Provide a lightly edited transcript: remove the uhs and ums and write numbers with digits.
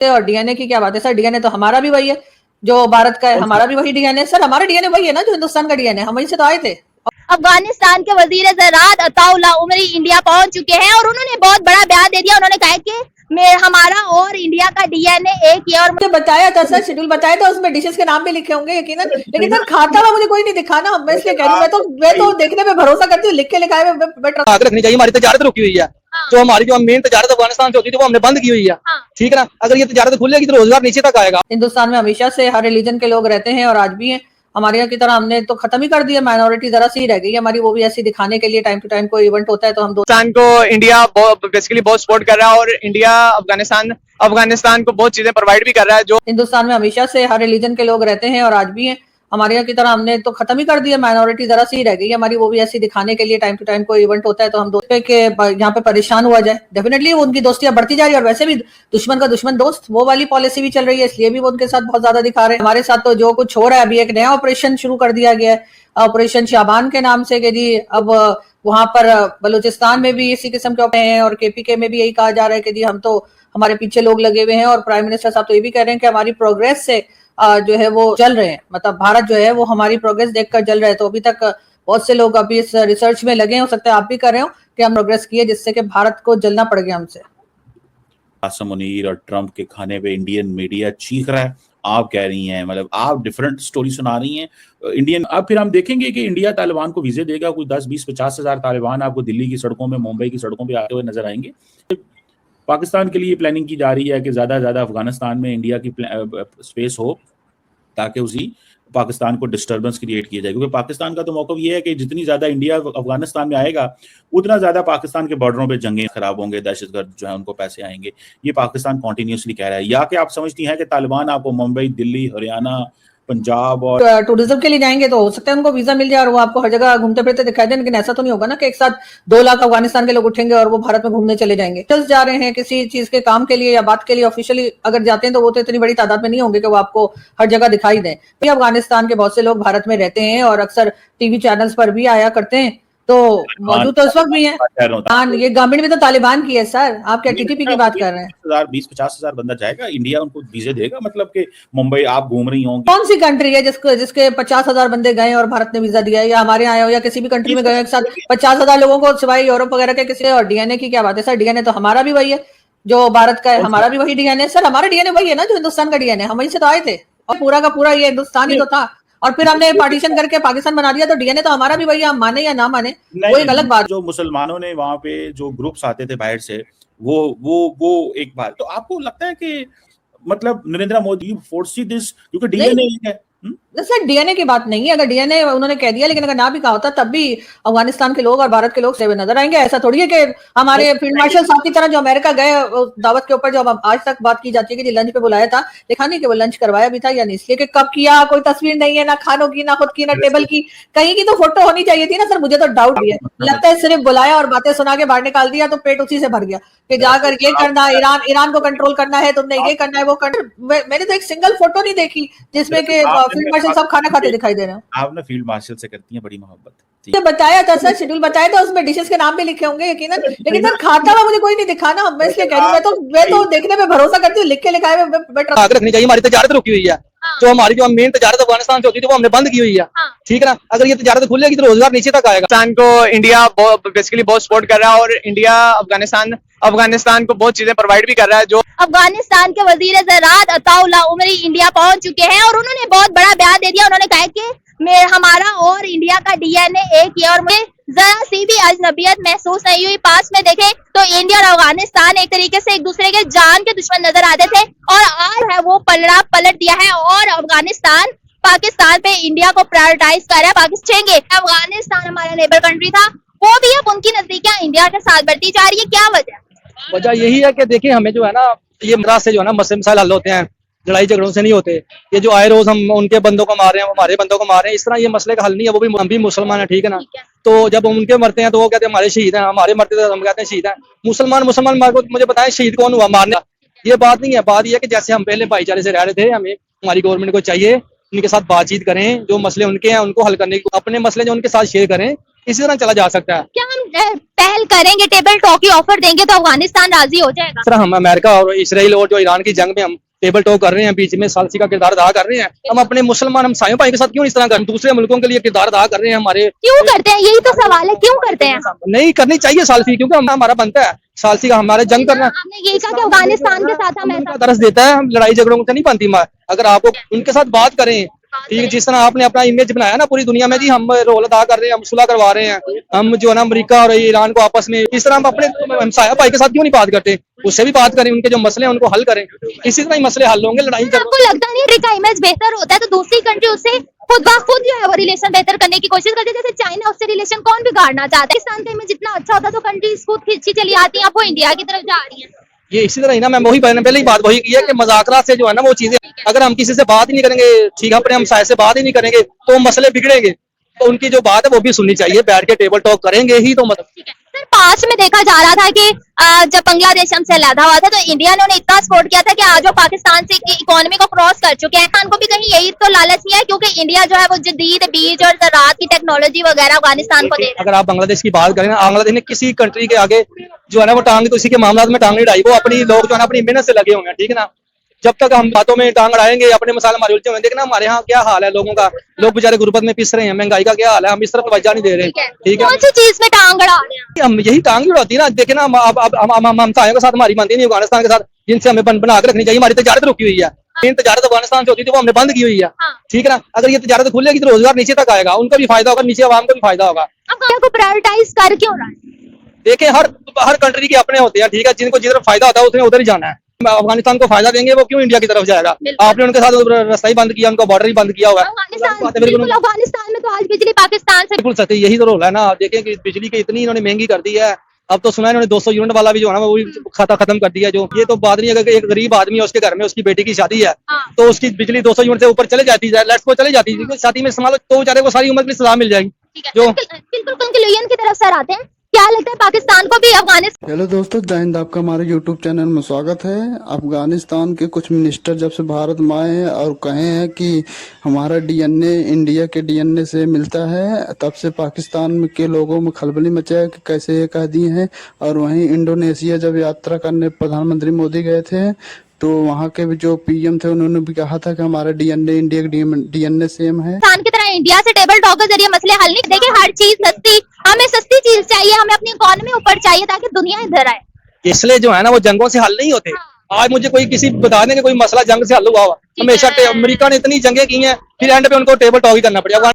और डीएनए की क्या बात है सर? डीएनए तो हमारा भी वही है जो भारत का है, हमारा भी वही डीएनए सर। हमारा डीएनए वही है ना जो हिंदुस्तान का डीएनए, हम वहीं से तो आए थे। अफगानिस्तान के वजीर ज़राअत अताउल्लाह उमरी इंडिया पहुंच चुके हैं और उन्होंने बहुत बड़ा बयान दे दिया। उन्होंने कहा कि हमारा और इंडिया का डीएनए एक ही। और मुझे बताया था सर, शेड्यूल बताया था, उसमें डिशेस के नाम भी लिखे होंगे यकीनन, लेकिन सर खाता हुआ मुझे कोई नहीं दिखा ना। मैं इसलिए कह रही हूँ, मैं तो देखने पे भरोसा करती हूँ, लिख के लिखा है बेटर रखनी चाहिए। हमारी तजारत रुकी हुई है, जो हमारी जो मेन तजारत अफगानिस्तान से होती थी वो हमने बंद की हुई है, ठीक है ना। अगर ये तजारत खुलेगी तो रोजगार नीचे तक आएगा। हिंदुस्तान में हमेशा से हर रिलीजन के लोग रहते हैं और आज भी हैं। हमारे यहाँ की तरह हमने तो खत्म ही कर दिया, माइनॉरिटी जरा सी रह गई हमारी, वो भी ऐसी दिखाने के लिए टाइम टू टाइम कोई इवेंट होता है तो हम पाकिस्तान को इंडिया बेसिकली बहुत सपोर्ट कर रहा है और इंडिया अफगानिस्तान को बहुत चीजें प्रोवाइड भी कर रहा है। जो हिंदुस्तान में हमेशा से हर रिलीजन के लोग रहते हैं और आज भी हैं। हमारे यहाँ की तरह हमने तो खत्म ही कर दिया, माइनॉरिटी जरा सी रह गई हमारी, वो भी ऐसी दिखाने के लिए टाइम टू टाइम कोई इवेंट होता है तो हम दोस्त के यहाँ पे परेशान हुआ जाए। डेफिनेटली उनकी दोस्तियां बढ़ती जा रही है और वैसे भी दुश्मन का दुश्मन दोस्त वो वाली पॉलिसी भी चल रही है, इसलिए भी वो उनके साथ बहुत ज्यादा दिखा रहे हैं। हमारे साथ तो जो कुछ हो रहा है, अभी एक नया ऑपरेशन शुरू कर दिया गया है, ऑपरेशन शाबान के नाम से, कि जी अब वहां पर बलूचिस्तान में भी इसी किस्म के हैं और केपीके में भी यही कहा जा रहा है कि जी हम तो हमारे पीछे लोग लगे हुए हैं। और प्राइम मिनिस्टर साहब तो ये भी कह रहे हैं कि हमारी प्रोग्रेस से जो है वो चल रहे हैं, मतलब भारत जो है वो हमारी प्रोग्रेस देखकर चल रहे हैं। तो अभी तक बहुत से लोग अभी इस रिसर्च में लगे हैं, हो सकता है आप भी कर रहे हो, कि हम प्रोग्रेस किए जिससे कि भारत को जलना पड़ गया हमसे। आसम मुनीर और ट्रंप के खाने पे इंडियन मीडिया चीख रहा है, आप कह रही हैं, मतलब आप डिफरेंट स्टोरी सुना रही हैं इंडियन। अब फिर हम देखेंगे कि इंडिया तालिबान को वीजे देगा, कोई 10, 20, 50 हजार तालिबान आपको दिल्ली की सड़कों में, मुंबई की सड़कों पे आते हुए नजर आएंगे। पाकिस्तान के लिए प्लानिंग की जा रही है कि ज्यादा से ज्यादा अफगानिस्तान में इंडिया की स्पेस हो ताकि उसी पाकिस्तान को डिस्टर्बेंस क्रिएट किया जाए, क्योंकि पाकिस्तान का तो मौक़िफ़ ये है कि जितनी ज्यादा इंडिया अफगानिस्तान में आएगा उतना ज्यादा पाकिस्तान के बॉर्डरों पे जंगें खराब होंगे, दहशतगर्द जो है उनको पैसे आएंगे। ये पाकिस्तान कॉन्टिन्यूसली कह रहा है। या कि आप समझती हैं कि तालिबान आपको मुंबई, दिल्ली, हरियाणा, पंजाब और टूरिज्म के लिए जाएंगे तो हो सकता है उनको वीजा मिल जाए और वो आपको हर जगह घूमते फिरते दिखाई दें, लेकिन ऐसा तो नहीं होगा ना कि एक साथ 2 लाख अफगानिस्तान के लोग उठेंगे और वो भारत में घूमने चले जाएंगे। जा रहे हैं किसी चीज के काम के लिए या बात के लिए, ऑफिशियली अगर जाते हैं तो वो तो इतनी बड़ी तादाद में नहीं होंगे कि वो आपको हर जगह दिखाई दें। अफगानिस्तान के बहुत से लोग भारत में रहते हैं और अक्सर टीवी चैनल्स पर भी आया करते हैं, तो मौजूद तो इस वक्त भी है। ये गवर्नमेंट में तो तालिबान की है सर, आप क्या टीटीपी की बात कर रहे हैं? 20-50 हजार बंदा जाएगा, इंडिया उनको वीजे देगा, मतलब कि मुंबई आप घूम रही होंगी। कौन सी कंट्री है जिसके 50,000 बंदे गए और भारत ने वीजा दिया है, या हमारे आए हो या किसी भी कंट्री में गए एक साथ 50,000 लोगों को, सिवाय यूरोप वगैरह के किसी। और डीएनए की क्या बात है सर? डीएनए तो हमारा भी वही है जो भारत का है, हमारा भी वही डीएनए सर। हमारा डीएनए वही है ना जो हिंदुस्तान का डीएनए, हम वहीं से तो आए थे और पूरा का पूरा ये हिंदुस्तान ही तो था, और फिर हमने पार्टीशन करके पाकिस्तान बना दिया, तो डीएनए तो हमारा भी वही, हम माने या ना माने वो एक अलग बात। जो मुसलमानों ने वहां पे जो ग्रुप्स आते थे बाहर से, वो एक बात। तो आपको लगता है कि मतलब नरेंद्र मोदी फोर्सी दिस, क्योंकि डीएनए है सर, डीएनए की बात नहीं है। अगर डीएनए उन्होंने कह दिया, लेकिन अगर ना भी कहा होता तब भी अफगानिस्तान के लोग और भारत के लोग सेवे नजर आएंगे। ऐसा थोड़ी है कि हमारे फील्ड मार्शल साहब की तरह जो अमेरिका गए दावत के ऊपर, जो आज तक बात की जाती है कि लंच पे बुलाया था, देखा नहीं कि वो लंच करवाया भी था या नहीं, इसलिए कि कब किया कोई तस्वीर नहीं है, ना खानों की, ना खुद की, ना टेबल की, कहीं की तो फोटो होनी चाहिए थी ना सर। मुझे तो डाउट भी है, लगता है सिर्फ बुलाया और बातें सुना के बाहर निकाल दिया तो पेट उसी से भर गया कि जाकर ये करना, ईरान को कंट्रोल करना है, तुमने ये करना है, वो करना। मैंने तो एक सिंगल फोटो नहीं देखी जिसमें कि फील्ड मार्शल साहब खाना खाते दिखाई दे रहे हैं। आप ना फील्ड मार्शल से करती हैं बड़ी मोहब्बत। बताया था सर, शेड्यूल बताया था, उसमें डिशेस के नाम भी लिखे होंगे यकीनन, लेकिन सर खाता हुआ मुझे कोई नहीं दिखा ना। मैं इसलिए कह रही हूँ, मैं तो देखने पे भरोसा करती हूँ, लिख के लिखा है बेटर रखनी चाहिए। हमारी तजारत रुकी हुई है, जो हमारी जो मेन तजारत अफगानिस्तान से होती थी वो हमने बंद की हुई है, ठीक है ना। अगर ये तजारत खुलेगी तो रोजगार नीचे तक आएगा। पाकिस्तान को इंडिया बेसिकली बहुत सपोर्ट कर रहा है और इंडिया अफगानिस्तान को बहुत चीजें प्रोवाइड भी कर रहा है। जो अफगानिस्तान के वजीर ज़राअत अताउल्लाह उमरी इंडिया पहुंच चुके हैं और उन्होंने बहुत बड़ा बयान दे दिया। उन्होंने कहा कि हमारा और इंडिया का डीएनए एक ही, और मुझे जरा सी भी अजनबियत महसूस नहीं हुई। पास में देखें तो इंडिया और अफगानिस्तान एक तरीके से एक दूसरे के जान के दुश्मन नजर आते थे, और आज है वो पलड़ा पलट दिया है और अफगानिस्तान पाकिस्तान पे इंडिया को प्रायोरिटाइज कर रहा है। पाकिस्तान अफगानिस्तान हमारा नेबर कंट्री था, वो भी अब उनकी नजदीकियां इंडिया के साथ बढ़ती जा रही है। क्या वजह यही है कि देखिए हमें जो है ना, ये मद्रास से जो है ना मसले मसाइल हल होते हैं, लड़ाई झगड़ों से नहीं होते। ये जो आए रोज हम उनके बंदों को मार रहे हैं, हमारे बंदों को मार रहे हैं, इस तरह ये मसले का हल नहीं है। वो भी हम भी मुसलमान है, ठीक है ना। तो जब हम उनके मरते हैं तो वो कहते हैं हमारे शहीद हैं, हमारे मरते हैं तो हम कहते हैं शहीद हैं। मुसलमान मार को मुझे बताएं शहीद कौन हुआ मारने? ये बात नहीं है। बात यह है कि जैसे हम पहले भाईचारे से रह रहे थे, हमें हमारी गवर्नमेंट को चाहिए उनके साथ बातचीत करें, जो मसले उनके हैं उनको हल करने को, अपने मसले जो उनके साथ शेयर करें, इसी तरह चला जा सकता है। क्या हम पहल करेंगे, टेबल टॉक की ऑफर देंगे तो अफगानिस्तान राजी हो जाएगा? सर हम अमेरिका और इसराइल और जो ईरान की जंग में हम टेबल टॉक कर रहे हैं, बीच में सालसी का किरदार अदा कर रहे हैं। हम अपने मुसलमान हमसायों भाई के साथ क्यों इस तरह कर, दूसरे मुल्कों के लिए किरदार अदा कर रहे हैं हमारे। क्यों करते हैं, यही तो सवाल है, क्यों करते हैं? नहीं करनी चाहिए सालसी, क्योंकि हमारा बनता है सालसी का, हमारे जंग करना। आपने यही कहा कि अफगानिस्तान के साथ हम ऐसा दर्ज देता है, हम लड़ाई झगड़ों से नहीं बनती। अगर आपको उनके साथ बात करें, ठीक है, जिस तरह आपने अपना इमेज बनाया ना पूरी दुनिया में जी हम रोल अदा कर रहे हैं, हम सुलह करवा रहे हैं, हम जो है ना अमेरिका और ईरान को आपस में, इस तरह हम अपने हमसाया भाई के साथ क्यों नहीं बात करते? उससे भी बात करें, उनके जो मसले हैं उनको हल करें, इसी तरह ही मसले हल होंगे। लड़ाई आपको लगता नहीं का इमेज बेहतर होता है तो दूसरी कंट्री उससे खुद ब खुद जो है वो रिलेशन बेहतर करने की कोशिश करती है? जैसे चाइना, उससे रिलेशन कौन बिगाड़ना चाहता है? पाकिस्तान का इमेज इतना अच्छा होता तो कंट्रीज खुद खींची चली आती है, अब वो इंडिया की तरफ जा रही है। ये इसी तरह ही ना, मैं वही पहले ही बात वही की है कि मजाकरात से जो है ना वो चीजें, अगर हम किसी से बात ही नहीं करेंगे, ठीक है, अपने हमसाये से बात ही नहीं करेंगे तो मसले बिगड़ेंगे। तो उनकी जो बात है वो भी सुननी चाहिए, बैठ के टेबल टॉक करेंगे ही तो मतलब। सर 5 में देखा जा रहा था कि जब बांग्लादेश हमसे लड़ा हुआ था तो इंडिया ने उन्हें इतना सपोर्ट किया था कि आज वो पाकिस्तान से इकोनॉमी को क्रॉस कर चुके हैं। को भी कहीं यही तो लालच नहीं है, क्योंकि इंडिया जो है वो जदीद बीज और ज़राअत की टेक्नोलॉजी वगैरह अफगानिस्तान को दे रहा है। अगर आप बांग्लादेश की बात करें ना, बांग्लादेश ने किसी कंट्री के आगे जो है ना वो टांग, तो इसी के मामला में टांग नहीं अड़ाई, वो अपनी लोग जो है ना अपनी मेहनत से लगे हुए हैं, ठीक है ना। जब तक हम बातों में टांग अड़ाएंगे, अपने मसाले हमारे उलझे हुए, देखना हमारे यहाँ क्या हाल है लोगों का, लोग बेचारे गुर्बत में पिस रहे हैं, महंगाई का क्या हाल है, हम इस तरफ तवज्जो नहीं दे रहे। ठीक है, कौन सी चीज में टांग अड़ा रहे हैं? हम यही टांग ही उड़ाती है ना। देखे ना, हम हमसायों के साथ हमारी बनती नहीं, अफगानिस्तान के साथ जिनसे हमें बना के रखनी चाहिए। हमारी तजारत रुकी हुई है, मेन तजारत अफगानिस्तान से होती थी वो हमने बंद की हुई है, ठीक है ना। अगर ये तजारत खुलेगी तो रोजगार नीचे तक आएगा, उनका भी फायदा होगा, नीचे आवाम का भी फायदा होगा। को प्रायोरिटाइज कर क्यों रहा है? देखिए हर कंट्री के अपने होते हैं, ठीक है, जिनको जिधर फायदा होता है उसने उधर ही जाना है। अफगानिस्तान को फायदा देंगे, वो क्यों इंडिया की तरफ जाएगा? आपने उनके साथ रास्ता ही बंद किया, उनका बॉर्डर ही बंद किया होगा। अफगानिस्तान में तो आज बिजली पाकिस्तान से बिल्कुल सही, यही तो रोल है ना। देखें कि बिजली की इतनी इन्होंने महंगी कर दी है, अब तो सुना है इन्होंने 200 यूनिट वाला भी जो है ना वो खाता खत्म कर दिया। जो ये तो बात नहीं है कि एक गरीब आदमी है, उसके घर में उसकी बेटी की शादी है तो उसकी बिजली 200 यूनिट से ऊपर चले जाती है, लेट्स को चले जाती है, शादी में इस्तेमाल तो बेचारे को सारी उम्र की सजा मिल जाएगी। जो बिल्कुल कंक्लूजन की तरफ सर आते हैं, क्या लगता है पाकिस्तान को भी अफगानिस्तान? हेलो दोस्तों, जय हिंद। आपका हमारे यूट्यूब चैनल में स्वागत है। अफगानिस्तान के कुछ मिनिस्टर जब से भारत में आए हैं और कहे हैं कि हमारा डीएनए इंडिया के डीएनए से मिलता है, तब से पाकिस्तान के लोगों में खलबली मचा है कि कैसे ये कह दिए हैं। और वहीं इंडोनेशिया जब यात्रा करने प्रधानमंत्री मोदी गए थे तो वहाँ के जो पीएम थे उन्होंने भी कहा था कि हमारा डीएनए इंडिया का डीएनए सेम है। पाकिस्तान की तरह इंडिया से टेबल टॉक के जरिए मसले हल नहीं। देखिए हर चीज सस्ती, हमें सस्ती चीज चाहिए, हमें अपनी इकोनॉमी ऊपर चाहिए ताकि दुनिया इधर आए। इसलिए जो है ना वो जंगों से हल नहीं होते। आज मुझे कोई किसी बता दें कि कोई मसला जंग से हल हुआ हुआ, हमेशा अमेरिका ने इतनी जंगें की हैं, फिर एंड पे उनको टेबल टॉक ही करना पड़ेगा।